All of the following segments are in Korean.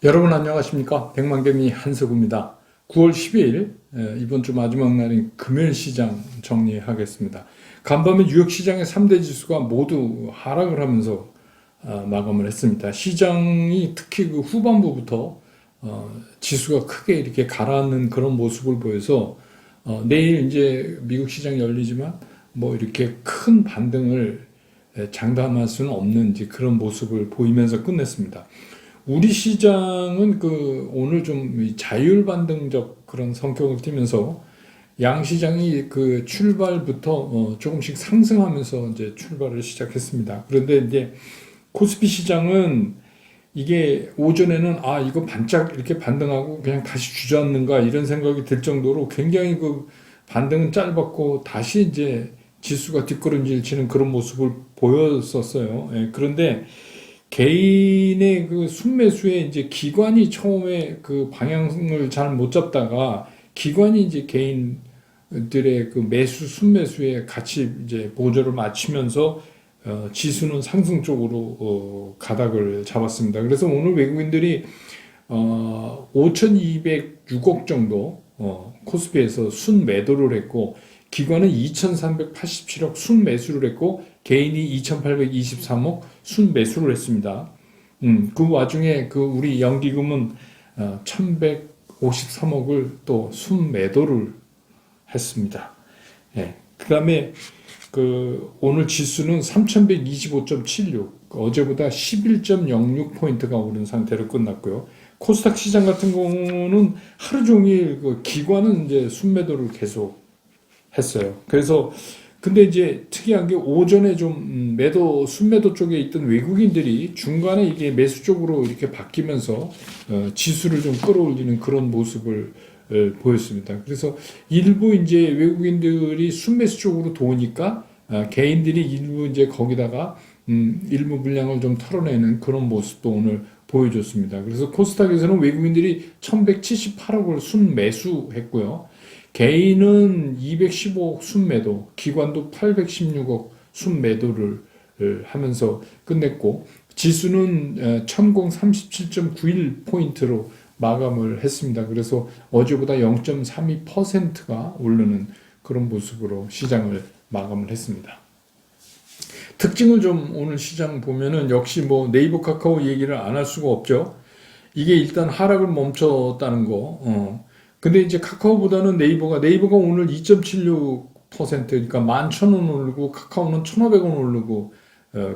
여러분 안녕하십니까? 백만개미 한석우입니다. 9월 12일 이번 주 마지막 날인 금요일 시장 정리하겠습니다. 간밤에 뉴욕 시장의 3대 지수가 모두 하락을 하면서 마감을 했습니다. 시장이 특히 그 후반부부터 지수가 크게 이렇게 가라앉는 그런 모습을 보여서 내일 이제 미국 시장 열리지만 뭐 이렇게 큰 반등을 장담할 수는 없는 이제 그런 모습을 보이면서 끝냈습니다. 우리 시장은 오늘 좀 자율반등적 그런 성격을 띠면서 양시장이 그 출발부터 조금씩 상승하면서 이제 출발을 시작했습니다. 그런데 이제 코스피 시장은 이게 오전에는 이거 반짝 이렇게 반등하고 그냥 다시 주저앉는가 이런 생각이 들 정도로 굉장히 그 반등은 짧았고 다시 이제 지수가 뒷걸음질 치는 그런 모습을 보였었어요. 예, 그런데 개인의 그 순매수에 이제 기관이 처음에 그 방향을 잘 못 잡다가 기관이 이제 개인들의 그 매수 순매수에 같이 이제 보조를 맞추면서 지수는 상승 쪽으로 가닥을 잡았습니다. 그래서 오늘 외국인들이 5,206억 정도 코스피에서 순매도를 했고 기관은 2,387억 순매수를 했고 개인이 2,823억 순매수를 했습니다. 그 와중에 그 우리 연기금은 1,153억을 또 순매도를 했습니다. 예. 그다음에 그 오늘 지수는 3,125.76 어제보다 11.06포인트가 오른 상태로 끝났고요. 코스닥 시장 같은 경우는 하루 종일 그 기관은 이제 순매도를 계속 했어요. 그래서 근데 이제 특이한 게 오전에 좀 순매도 쪽에 있던 외국인들이 중간에 이게 매수 쪽으로 이렇게 바뀌면서 지수를 좀 끌어올리는 그런 모습을 보였습니다. 그래서 일부 이제 외국인들이 순매수 쪽으로 도니까 개인들이 일부 이제 거기다가 일부 물량을 좀 털어내는 그런 모습도 오늘 보여줬습니다. 그래서 코스닥에서는 외국인들이 1,178억을 순매수했고요. 개인은 215억 순매도, 기관도 816억 순매도를 하면서 끝냈고 지수는 1037.91포인트로 마감을 했습니다. 그래서 어제보다 0.32%가 오르는 그런 모습으로 시장을 마감을 했습니다. 특징을 좀 오늘 시장 보면은 역시 뭐 네이버 카카오 얘기를 안 할 수가 없죠. 이게 일단 하락을 멈췄다는 거. 근데 이제 카카오보다는 네이버가 오늘 2.76% 그러니까 11,000원 오르고 카카오는 1,500원 오르고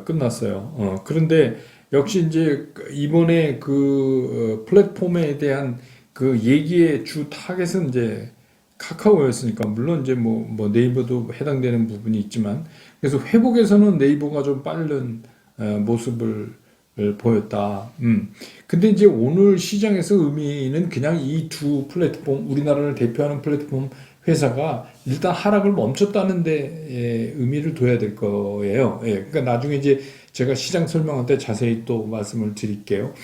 끝났어요. 그런데 역시 이제 이번에 그 플랫폼에 대한 그 얘기의 주 타겟은 이제 카카오였으니까 물론 이제 뭐 네이버도 해당되는 부분이 있지만 그래서 회복에서는 네이버가 좀 빠른 모습을 보였다. 근데 이제 오늘 시장에서 의미는 그냥 이 두 플랫폼, 우리나라를 대표하는 플랫폼 회사가 일단 하락을 멈췄다는 데 의미를 둬야 될 거예요. 예, 그러니까 나중에 이제 제가 시장 설명할 때 자세히 또 말씀을 드릴게요.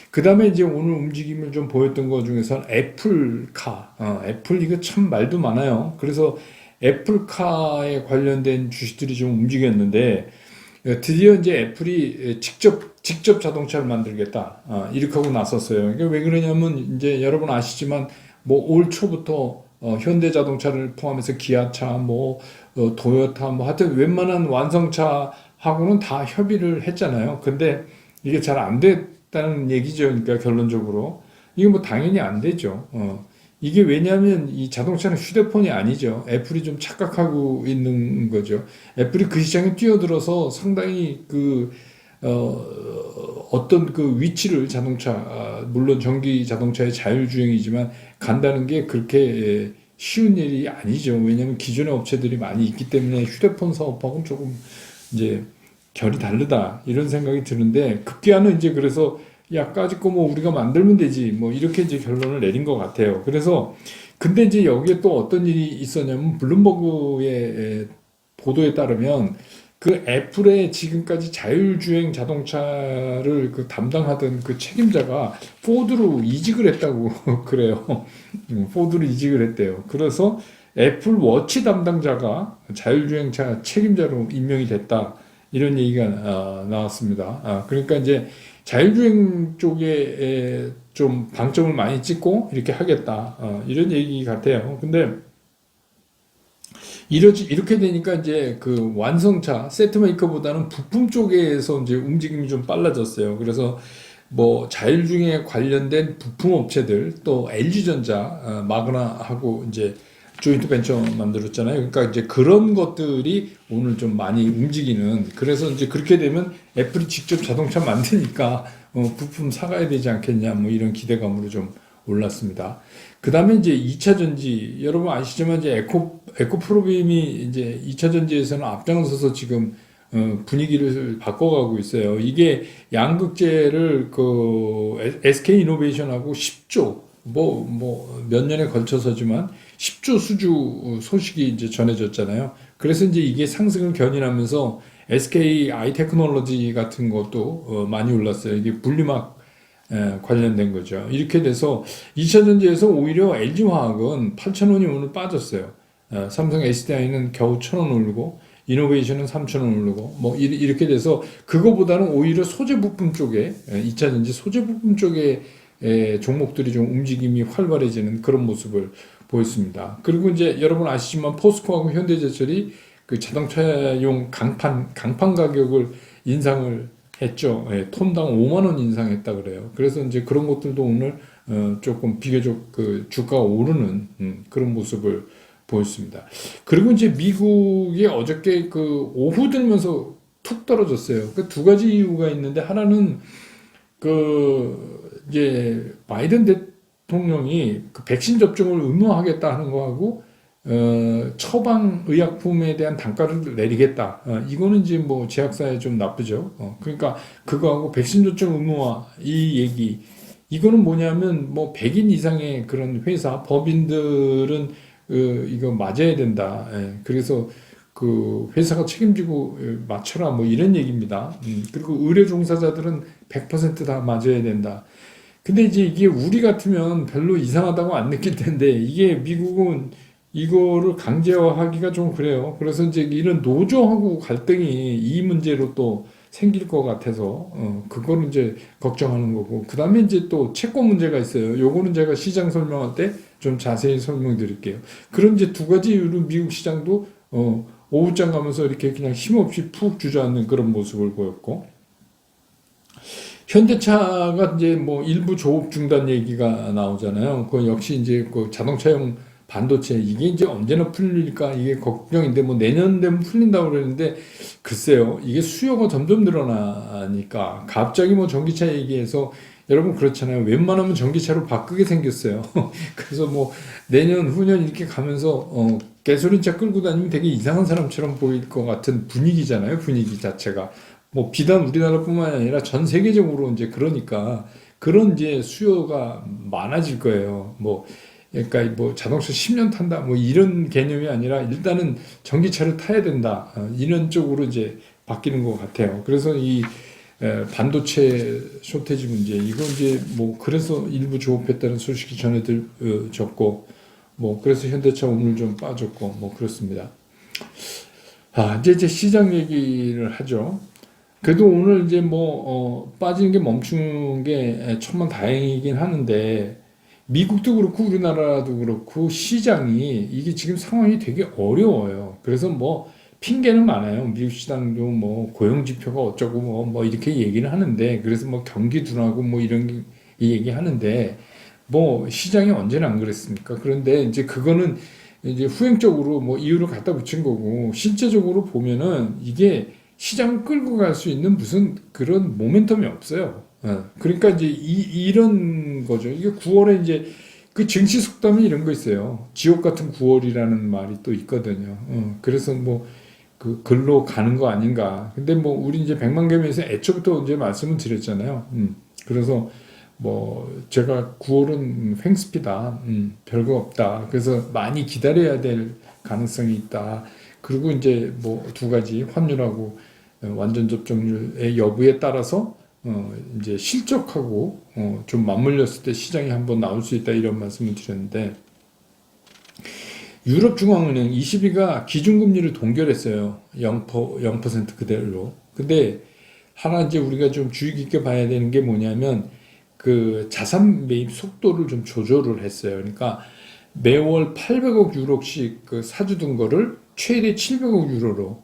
그 다음에 이제 오늘 움직임을 좀 보였던 것 중에서는 애플카. 애플 이거 참 말도 많아요. 그래서 애플카에 관련된 주식들이 좀 움직였는데, 드디어 이제 애플이 직접 자동차를 만들겠다. 이렇게 하고 나섰어요. 이게 왜 그러냐면 이제 여러분 아시지만 뭐 올 초부터 현대 자동차를 포함해서 기아차, 도요타, 하여튼 웬만한 완성차하고는 다 협의를 했잖아요. 근데 이게 잘 안 됐다는 얘기죠. 그러니까 결론적으로. 이게 뭐 당연히 안 되죠. 이게 왜냐하면 이 자동차는 휴대폰이 아니죠. 애플이 좀 착각하고 있는 거죠. 애플이 그 시장에 뛰어들어서 상당히 어떤 그 위치를 물론 전기 자동차의 자율주행이지만 간다는 게 그렇게 쉬운 일이 아니죠. 왜냐하면 기존의 업체들이 많이 있기 때문에 휴대폰 사업하고는 조금 이제 결이 다르다 이런 생각이 드는데 급기야는 이제 그래서 야, 까짓 거 뭐 우리가 만들면 되지. 뭐 이렇게 이제 결론을 내린 것 같아요. 그래서 근데 이제 여기에 또 어떤 일이 있었냐면 블룸버그의 보도에 따르면 그 애플의 지금까지 자율주행 자동차를 그 담당하던 그 책임자가 포드로 이직을 했다고 그래요. 포드로 이직을 했대요. 그래서 애플 워치 담당자가 자율주행차 책임자로 임명이 됐다. 이런 얘기가 나왔습니다. 그러니까 이제 자율주행 쪽에 좀 방점을 많이 찍고 이렇게 하겠다. 이런 얘기 같아요. 근데 이렇게 되니까 이제 그 완성차, 세트 메이커보다는 부품 쪽에서 이제 움직임이 좀 빨라졌어요. 그래서 뭐 자율주행에 관련된 부품 업체들, 또 LG전자, 마그나하고 이제 조인트 벤처 만들었잖아요. 그러니까 이제 그런 것들이 오늘 좀 많이 움직이는, 그래서 이제 그렇게 되면 애플이 직접 자동차 만드니까 부품 사가야 되지 않겠냐, 뭐 이런 기대감으로 좀 올랐습니다. 그 다음에 이제 2차 전지, 여러분 아시지만 이제 에코 프로빔이 이제 2차 전지에서는 앞장서서 지금 분위기를 바꿔가고 있어요. 이게 양극재를 그 SK 이노베이션하고 10조, 뭐 몇 년에 걸쳐서지만 10조 수주 소식이 이제 전해졌잖아요. 그래서 이제 이게 상승을 견인하면서 SK 아이테크놀로지 같은 것도 많이 올랐어요. 이게 분리막 관련된 거죠. 이렇게 돼서 2차 전지에서 오히려 LG화학은 8,000원이 오늘 빠졌어요. 삼성 SDI는 겨우 1,000원 오르고 이노베이션은 3,000원 오르고 뭐 이렇게 돼서 그거보다는 오히려 소재 부품 쪽에 2차 전지 소재 부품 쪽에 종목들이 좀 움직임이 활발해지는 그런 모습을 보였습니다. 그리고 이제 여러분 아시지만 포스코하고 현대제철이 그 자동차용 강판 가격을 인상을 했죠. 톤당 5만 원 인상했다 그래요. 그래서 이제 그런 것들도 오늘 조금 비교적 그 주가가 오르는 그런 모습을 보였습니다. 그리고 이제 미국이 어저께 그 오후 들면서 툭 떨어졌어요. 그 두 가지 이유가 있는데, 하나는 그 이제 바이든 대통령이 그 백신 접종을 의무화하겠다 하는 거하고 처방 의약품에 대한 단가를 내리겠다. 이거는 이제 뭐 제약사에 좀 나쁘죠. 그러니까 그거하고 백신 접종 의무화 이 얘기, 이거는 뭐냐면 뭐 100인 이상의 그런 회사 법인들은 이거 맞아야 된다. 그래서 그 회사가 책임지고 맞춰라 뭐 이런 얘기입니다. 그리고 의료 종사자들은 100%다 맞아야 된다. 근데 이제 이게 우리 같으면 별로 이상하다고 안 느낄 텐데, 이게 미국은 이거를 강제화하기가 좀 그래요. 그래서 이제 이런 노조하고 갈등이 이 문제로 또 생길 것 같아서 그거는 이제 걱정하는 거고, 그 다음에 이제 또 채권 문제가 있어요. 요거는 제가 시장 설명할 때 좀 자세히 설명드릴게요. 그런 이제 두 가지 이유로 미국 시장도 오후장 가면서 이렇게 그냥 힘없이 푹 주저앉는 그런 모습을 보였고, 현대차가 이제 뭐 일부 조업 중단 얘기가 나오잖아요. 그 역시 이제 그 자동차용 반도체, 이게 이제 언제나 풀릴까 이게 걱정인데, 뭐 내년 되면 풀린다고 그러는데 글쎄요, 이게 수요가 점점 늘어나니까 갑자기 뭐 전기차 얘기해서, 여러분 그렇잖아요. 웬만하면 전기차로 바꾸게 생겼어요. 그래서 뭐 내년 후년 이렇게 가면서 가솔린차 끌고 다니면 되게 이상한 사람처럼 보일 것 같은 분위기잖아요. 분위기 자체가 뭐 비단 우리나라뿐만 아니라 전 세계적으로 이제 그러니까 그런 이제 수요가 많아질 거예요. 뭐 그러니까 뭐 자동차 10년 탄다 뭐 이런 개념이 아니라 일단은 전기차를 타야 된다, 이런 쪽으로 이제 바뀌는 것 같아요. 그래서 이 반도체 쇼테지 문제, 이거 이제 뭐 그래서 일부 조업했다는 소식이 전해졌고, 뭐 그래서 현대차 오늘 좀 빠졌고 뭐 그렇습니다. 이제 시장 얘기를 하죠. 그래도 오늘 이제 뭐 빠지는 게 멈춘 게 천만 다행이긴 하는데, 미국도 그렇고 우리나라도 그렇고 시장이 이게 지금 상황이 되게 어려워요. 그래서 뭐 핑계는 많아요. 미국 시장도 뭐 고용 지표가 어쩌고 뭐 이렇게 얘기를 하는데, 그래서 뭐 경기 둔화고 뭐 이런 얘기 하는데, 뭐 시장이 언제나 안 그랬습니까? 그런데 이제 그거는 이제 후행적으로 뭐 이유를 갖다 붙인 거고, 실제적으로 보면은 이게 시장을 끌고 갈 수 있는 무슨 그런 모멘텀이 없어요. 그러니까 이제 이런 거죠. 이게 9월에 이제 그 증시 속담이 이런 거 있어요. 지옥 같은 9월이라는 말이 또 있거든요. 그래서 뭐 그 글로 가는 거 아닌가. 근데 뭐 우리 이제 백만개미에서 애초부터 이제 말씀을 드렸잖아요. 그래서 뭐 제가 9월은 횡스피다. 별거 없다. 그래서 많이 기다려야 될 가능성이 있다. 그리고 이제 뭐 두 가지, 환율하고 완전 접종률의 여부에 따라서 이제 실적하고 좀 맞물렸을 때 시장이 한번 나올 수 있다, 이런 말씀을 드렸는데, 유럽 중앙은행 ECB가 기준금리를 동결했어요. 0% 그대로. 근데 하나 이제 우리가 좀 주의 깊게 봐야 되는 게 뭐냐면, 그 자산 매입 속도를 좀 조절을 했어요. 그러니까 매월 800억 유로씩 그 사주던 거를 최대 700억 유로로.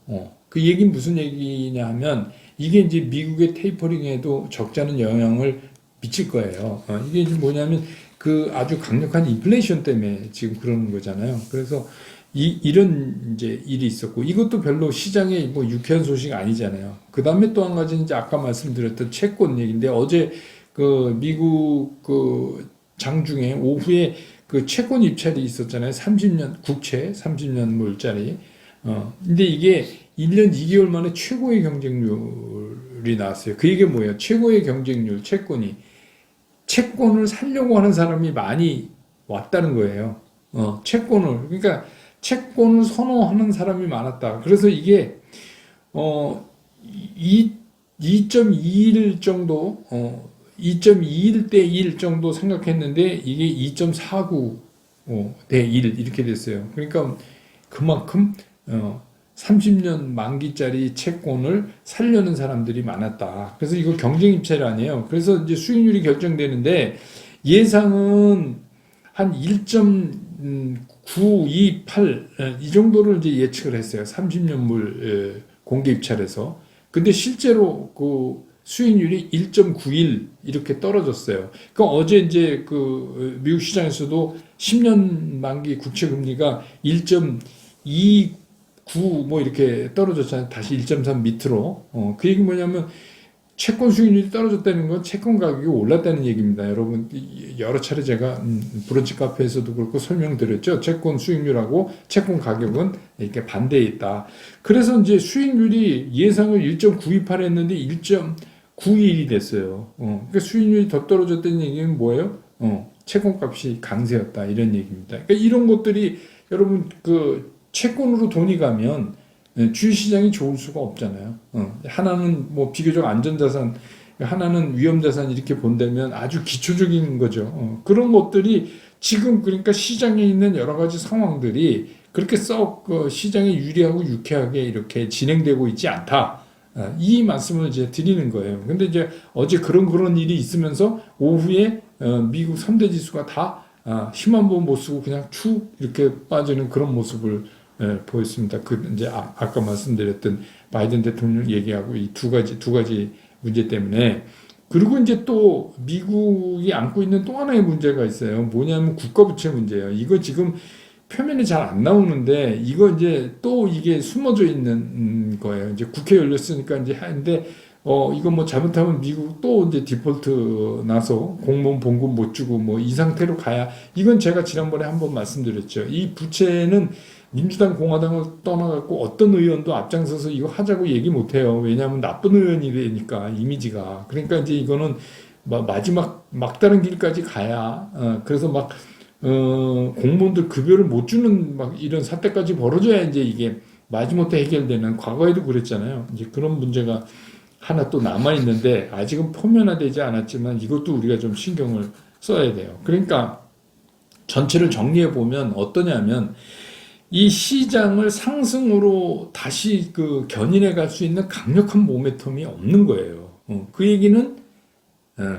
그 얘기는 무슨 얘기냐 하면 이게 이제 미국의 테이퍼링에도 적지 않은 영향을 미칠 거예요. 이게 이제 뭐냐면 그 아주 강력한 인플레이션 때문에 지금 그러는 거잖아요. 그래서 이런 이제 일이 있었고 이것도 별로 시장에 뭐 유쾌한 소식 아니잖아요. 그 다음에 또 한 가지 이제 아까 말씀드렸던 채권 얘기인데 어제 그 미국 그 장중에 오후에 그 채권 입찰이 있었잖아요. 30년 국채 30년 물짜리. 근데 이게 1년 2개월 만에 최고의 경쟁률이 나왔어요. 그 이게 뭐예요? 최고의 경쟁률 채권이 채권을 사려고 하는 사람이 많이 왔다는 거예요. 채권을 그러니까 채권을 선호하는 사람이 많았다. 그래서 이게 2.21 정도 2.21대 1 정도 생각했는데 이게 2.49 대 1 이렇게 됐어요. 그러니까 그만큼 30년 만기짜리 채권을 살려는 사람들이 많았다. 그래서 이거 경쟁 입찰이 아니에요. 그래서 이제 수익률이 결정되는데 예상은 한 1.928 이 정도를 이제 예측을 했어요. 30년물 공개 입찰에서. 근데 실제로 그 수익률이 1.91 이렇게 떨어졌어요. 그러니까 어제 이제 그 미국 시장에서도 10년 만기 국채 금리가 1.29 뭐 이렇게 떨어졌잖아요. 다시 1.3 밑으로. 그 얘기 뭐냐면 채권 수익률이 떨어졌다는 건 채권 가격이 올랐다는 얘기입니다. 여러분 여러 차례 제가 브런치 카페에서도 그렇고 설명드렸죠. 채권 수익률하고 채권 가격은 이렇게 반대에 있다. 그래서 이제 수익률이 예상을 1.928 했는데 1.91이 됐어요. 그러니까 수익률이 더 떨어졌다는 얘기는 뭐예요? 채권값이 강세였다 이런 얘기입니다. 그러니까 이런 것들이 여러분 그 채권으로 돈이 가면 주식시장이 좋을 수가 없잖아요. 하나는 뭐 비교적 안전자산, 하나는 위험자산 이렇게 본다면 아주 기초적인 거죠. 그런 것들이 지금 그러니까 시장에 있는 여러 가지 상황들이 그렇게 썩 시장에 유리하고 유쾌하게 이렇게 진행되고 있지 않다. 이 말씀을 이제 드리는 거예요. 근데 이제 어제 그런 일이 있으면서 오후에 미국 3대 지수가 다 힘 한 번 못 쓰고 그냥 축 이렇게 빠지는 그런 모습을 보였습니다. 그 이제 아까 말씀드렸던 바이든 대통령 얘기하고 이 두 가지 문제 때문에. 그리고 이제 또 미국이 안고 있는 또 하나의 문제가 있어요. 뭐냐면 국가부채 문제예요. 이거 지금 표면에 잘 안 나오는데 이거 이제 또 이게 숨어져 있는 거예요. 이제 국회 열렸으니까 이제 하는데 이거 뭐 잘못하면 미국 또 이제 디폴트 나서 공무원 봉급 못 주고 뭐 이 상태로 가야 이건 제가 지난번에 한번 말씀드렸죠. 이 부채는 민주당 공화당을 떠나갖고 어떤 의원도 앞장서서 이거 하자고 얘기 못 해요. 왜냐하면 나쁜 의원이 되니까 이미지가. 그러니까 이제 이거는 마지막 막다른 길까지 가야 그래서 막 공무원들 급여를 못 주는 막 이런 사태까지 벌어져야 이제 이게 마지못해 해결되는 과거에도 그랬잖아요. 이제 그런 문제가 하나 또 남아 있는데 아직은 표면화되지 않았지만 이것도 우리가 좀 신경을 써야 돼요. 그러니까 전체를 정리해 보면 어떠냐면 이 시장을 상승으로 다시 그 견인해 갈 수 있는 강력한 모멘텀이 없는 거예요. 그 얘기는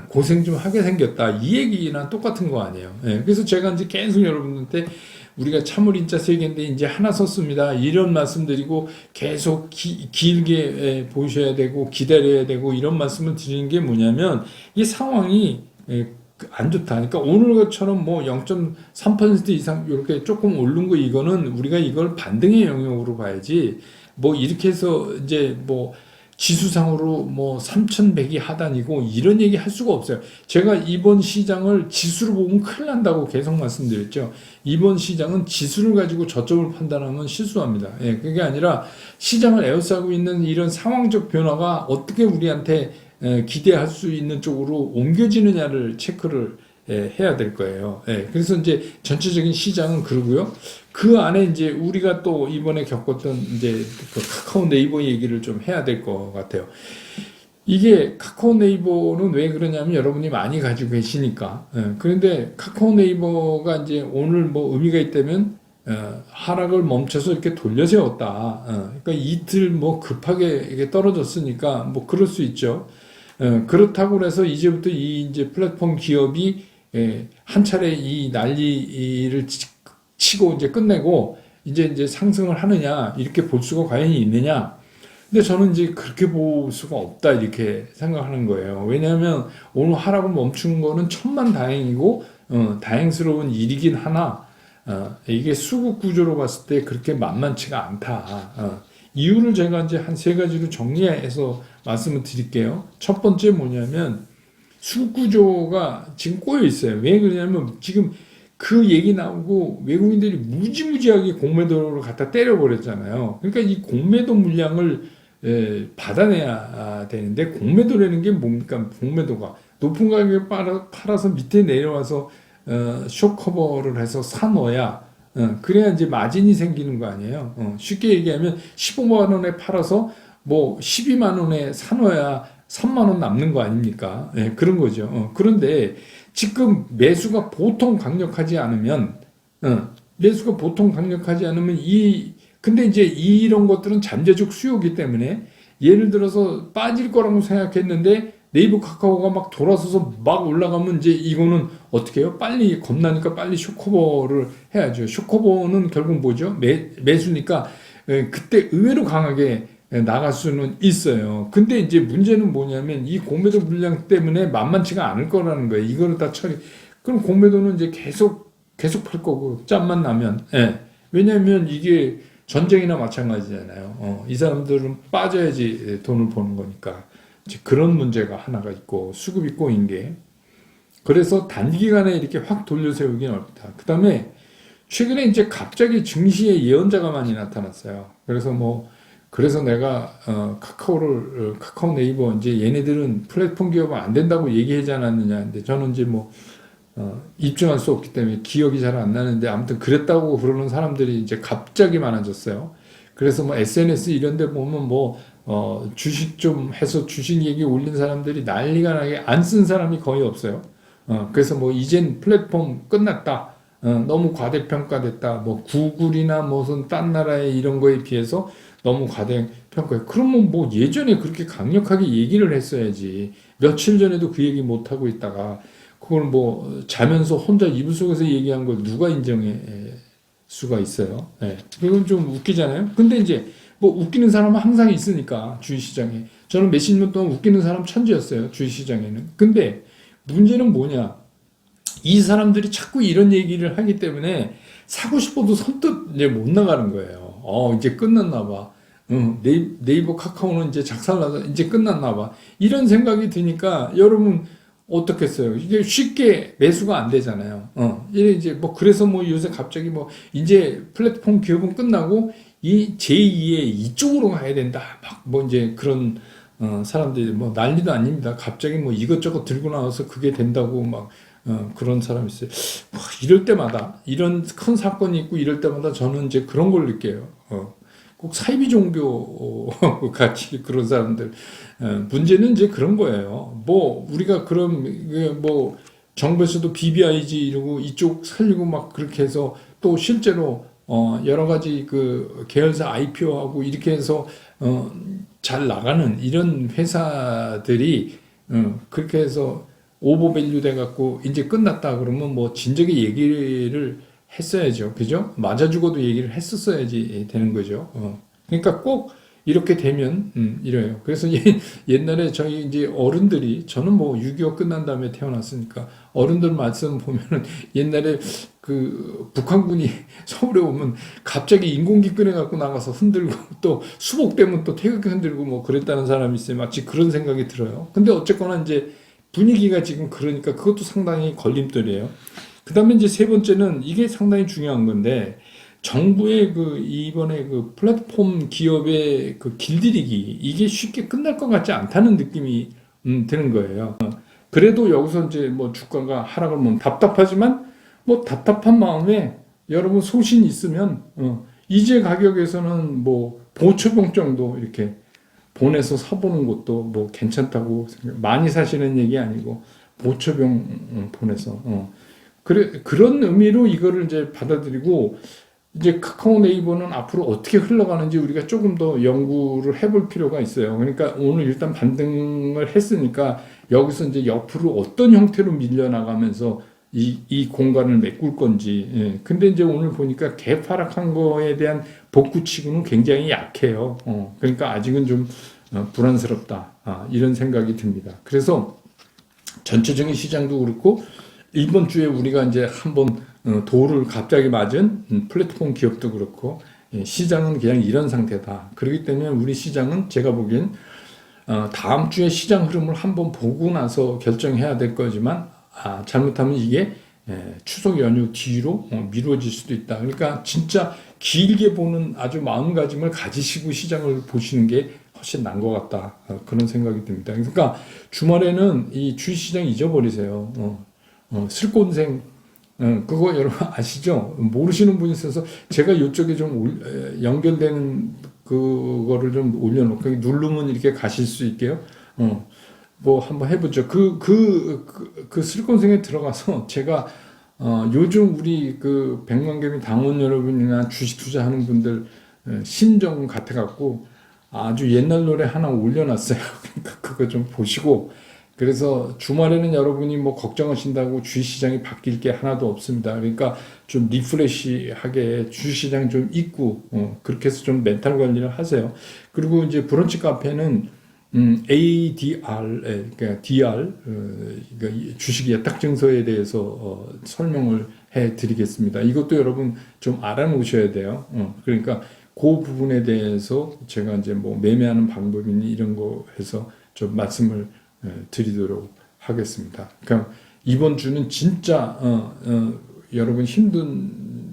고생 좀 하게 생겼다. 이 얘기랑 똑같은 거 아니에요. 그래서 제가 이제 계속 여러분한테 우리가 참을인자 세 개인데 이제 하나 썼습니다. 이런 말씀드리고 계속 길게 보셔야 되고 기다려야 되고 이런 말씀을 드리는 게 뭐냐면 이 상황이 안 좋다. 그러니까 오늘처럼 뭐 0.3% 이상 이렇게 조금 오른 거 이거는 우리가 이걸 반등의 영역으로 봐야지 뭐 이렇게 해서 이제 뭐 지수상으로 뭐 3,100이 하단이고 이런 얘기 할 수가 없어요. 제가 이번 시장을 지수로 보면 큰일 난다고 계속 말씀드렸죠. 이번 시장은 지수를 가지고 저점을 판단하면 실수합니다. 그게 아니라 시장을 에워싸고 있는 이런 상황적 변화가 어떻게 우리한테 기대할 수 있는 쪽으로 옮겨지느냐를 체크를 해야 될 거예요. 그래서 이제 전체적인 시장은 그러고요. 그 안에 이제 우리가 또 이번에 겪었던 이제 그 카카오 네이버 얘기를 좀 해야 될 것 같아요. 이게 카카오 네이버는 왜 그러냐면 여러분이 많이 가지고 계시니까. 그런데 카카오 네이버가 이제 오늘 뭐 의미가 있다면 하락을 멈춰서 이렇게 돌려 세웠다. 그러니까 이틀 뭐 급하게 이게 떨어졌으니까 뭐 그럴 수 있죠. 그렇다고 해서 이제부터 이 이제 플랫폼 기업이 한 차례 이 난리를 치고 이제 끝내고 이제 상승을 하느냐 이렇게 볼 수가 과연 있느냐? 근데 저는 이제 그렇게 볼 수가 없다 이렇게 생각하는 거예요. 왜냐하면 오늘 하락을 멈춘 거는 천만다행이고 다행스러운 일이긴 하나 이게 수급 구조로 봤을 때 그렇게 만만치가 않다. 이유를 제가 이제 한 세 가지로 정리해서 말씀을 드릴게요. 첫 번째 뭐냐면 수급 구조가 지금 꼬여 있어요. 왜 그러냐면 지금 그 얘기 나오고 외국인들이 무지무지하게 공매도를 갖다 때려버렸잖아요. 그러니까 이 공매도 물량을 받아내야 되는데 공매도라는 게 뭡니까? 공매도가 높은 가격에 팔아서 밑에 내려와서 쇼커버를 해서 사놓아야 그래야 이제 마진이 생기는 거 아니에요. 쉽게 얘기하면 15만 원에 팔아서 뭐 12만 원에 사놓아야 3만 원 남는 거 아닙니까? 그런 거죠. 그런데 지금 매수가 보통 강력하지 않으면 근데 이제 이런 것들은 잠재적 수요이기 때문에 예를 들어서 빠질 거라고 생각했는데 네이버 카카오가 막 돌아서서 막 올라가면 이제 이거는 어떻게 해요? 빨리 겁나니까 빨리 쇼커버를 해야죠. 쇼커버는 결국 뭐죠? 매수니까 그때 의외로 강하게 나갈 수는 있어요. 근데 이제 문제는 뭐냐면 이 공매도 물량 때문에 만만치가 않을 거라는 거예요. 이거를 다 그럼 공매도는 이제 계속 팔 거고 짬만 나면. 왜냐하면 이게 전쟁이나 마찬가지잖아요. 이 사람들은 빠져야지 돈을 버는 거니까. 그런 문제가 하나가 있고 수급이 꼬인 게 그래서 단기간에 이렇게 확 돌려세우기는 어렵다. 그 다음에 최근에 이제 갑자기 증시에 예언자가 많이 나타났어요. 그래서 내가 카카오 네이버 이제 얘네들은 플랫폼 기업은 안 된다고 얘기하지 않았느냐. 근데 저는 이제 입증할 수 없기 때문에 기억이 잘 안 나는데 아무튼 그랬다고 그러는 사람들이 이제 갑자기 많아졌어요. 그래서 SNS 이런 데 보면 주식 좀 해서 주식 얘기 올린 사람들이 난리가 나게 안 쓴 사람이 거의 없어요. 그래서 이젠 플랫폼 끝났다. 너무 과대평가됐다. 구글이나 무슨 딴 나라의 이런 거에 비해서 너무 과대평가해. 그러면 예전에 그렇게 강력하게 얘기를 했어야지. 며칠 전에도 그 얘기 못 하고 있다가 그걸 자면서 혼자 이불 속에서 얘기한 걸 누가 인정해 수가 있어요. 그건 좀 웃기잖아요. 근데 이제 웃기는 사람은 항상 있으니까 주식시장에 저는 몇십 년 동안 웃기는 사람 천지였어요. 주식시장에는. 근데 문제는 뭐냐 이 사람들이 자꾸 이런 얘기를 하기 때문에 사고 싶어도 선뜻 이제 못 나가는 거예요. 이제 끝났나 봐. 네이버 카카오는 이제 작살나서 이제 끝났나 봐. 이런 생각이 드니까 여러분 어떻겠어요? 이게 쉽게 매수가 안 되잖아요. 이제 그래서 요새 갑자기 이제 플랫폼 기업은 끝나고 이 제2의 이쪽으로 가야 된다. 이제 그런 사람들이 난리도 아닙니다. 갑자기 이것저것 들고 나와서 그게 된다고 그런 사람이 있어요. 이럴 때마다 이런 큰 사건이 있고 이럴 때마다 저는 이제 그런 걸 느껴요. 꼭 사이비 종교 같이 그런 사람들 문제는 이제 그런 거예요. 우리가 정부에서도 BBIG 이러고 이쪽 살리고 그렇게 해서 또 실제로 여러 가지 그 계열사 IPO하고 이렇게 해서 잘 나가는 이런 회사들이 그렇게 해서 오버밸류 돼갖고 이제 끝났다 그러면 진작에 얘기를 했어야죠. 그죠? 맞아 죽어도 얘기를 했었어야지 되는 거죠. 그러니까 꼭 이렇게 되면 이래요. 그래서 옛날에 저희 이제 어른들이 저는 6.25 끝난 다음에 태어났으니까 어른들 말씀 보면은 옛날에 그 북한군이 서울에 오면 갑자기 인공기 꺼내갖고 나가서 흔들고 또 수복되면 또 태극기 흔들고 그랬다는 사람이 있어요. 마치 그런 생각이 들어요. 근데 어쨌거나 이제 분위기가 지금 그러니까 그것도 상당히 걸림돌이에요. 그 다음에 이제 세 번째는 이게 상당히 중요한 건데 정부의 이번에 플랫폼 기업의 길들이기 이게 쉽게 끝날 것 같지 않다는 느낌이 드는 거예요. 그래도 여기서 이제 주가가 하락을 답답하지만 답답한 마음에 여러분 소신 있으면 이제 가격에서는 보초병 정도 이렇게 보내서 사보는 것도 괜찮다고 많이 사시는 얘기 아니고 보초병 보내서 그런 의미로 이거를 이제 받아들이고 이제 카카오 네이버는 앞으로 어떻게 흘러가는지 우리가 조금 더 연구를 해볼 필요가 있어요. 그러니까 오늘 일단 반등을 했으니까 여기서 이제 옆으로 어떤 형태로 밀려나가면서 이 공간을 메꿀 건지. 예. 근데 이제 오늘 보니까 개파락한 거에 대한 복구치고는 굉장히 약해요. 그러니까 아직은 좀 불안스럽다. 이런 생각이 듭니다. 그래서 전체적인 시장도 그렇고 이번 주에 우리가 이제 한번 도를 갑자기 맞은 플랫폼 기업도 그렇고 시장은 그냥 이런 상태다. 그렇기 때문에 우리 시장은 제가 보기엔 다음 주에 시장 흐름을 한번 보고 나서 결정해야 될 거지만 잘못하면 이게 추석 연휴 뒤로 미뤄질 수도 있다. 그러니까 진짜 길게 보는 아주 마음가짐을 가지시고 시장을 보시는 게 훨씬 나은 것 같다. 그런 생각이 듭니다. 그러니까 주말에는 이 주식시장 잊어버리세요. 슬꼰생 그거 여러분 아시죠? 모르시는 분이 있어서 제가 이쪽에 좀 연결되는 그거를 좀 올려놓고 누르면 이렇게 가실 수 있게요. 뭐 한번 해보죠. 그 슬콘생에 들어가서 제가 요즘 우리 그 백만개미 당원 여러분이나 주식 투자하는 분들 심정 같아갖고 아주 옛날 노래 하나 올려놨어요. 그러니까 그거 좀 보시고 그래서 주말에는 여러분이 뭐 걱정하신다고 주식시장이 바뀔 게 하나도 없습니다. 그러니까 좀 리프레시하게 주식시장 좀 잊고 그렇게 해서 좀 멘탈 관리를 하세요. 그리고 이제 브런치 카페는 ADR, 그러니까 DR, 그러니까 주식 예탁 증서에 대해서 설명을 해드리겠습니다. 이것도 여러분 좀 알아놓으셔야 돼요. 그러니까 그 부분에 대해서 제가 이제 뭐 매매하는 방법이니 이런 거 해서 좀 말씀을 드리도록 하겠습니다. 그러니까 이번 주는 진짜 여러분 힘든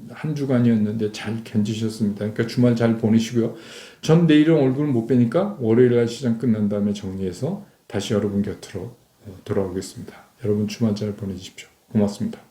한 주간이었는데 잘 견디셨습니다. 그러니까 주말 잘 보내시고요. 전 내일은 얼굴 못 뵈니까 월요일날 시장 끝난 다음에 정리해서 다시 여러분 곁으로 돌아오겠습니다. 여러분 주말 잘 보내십시오. 고맙습니다.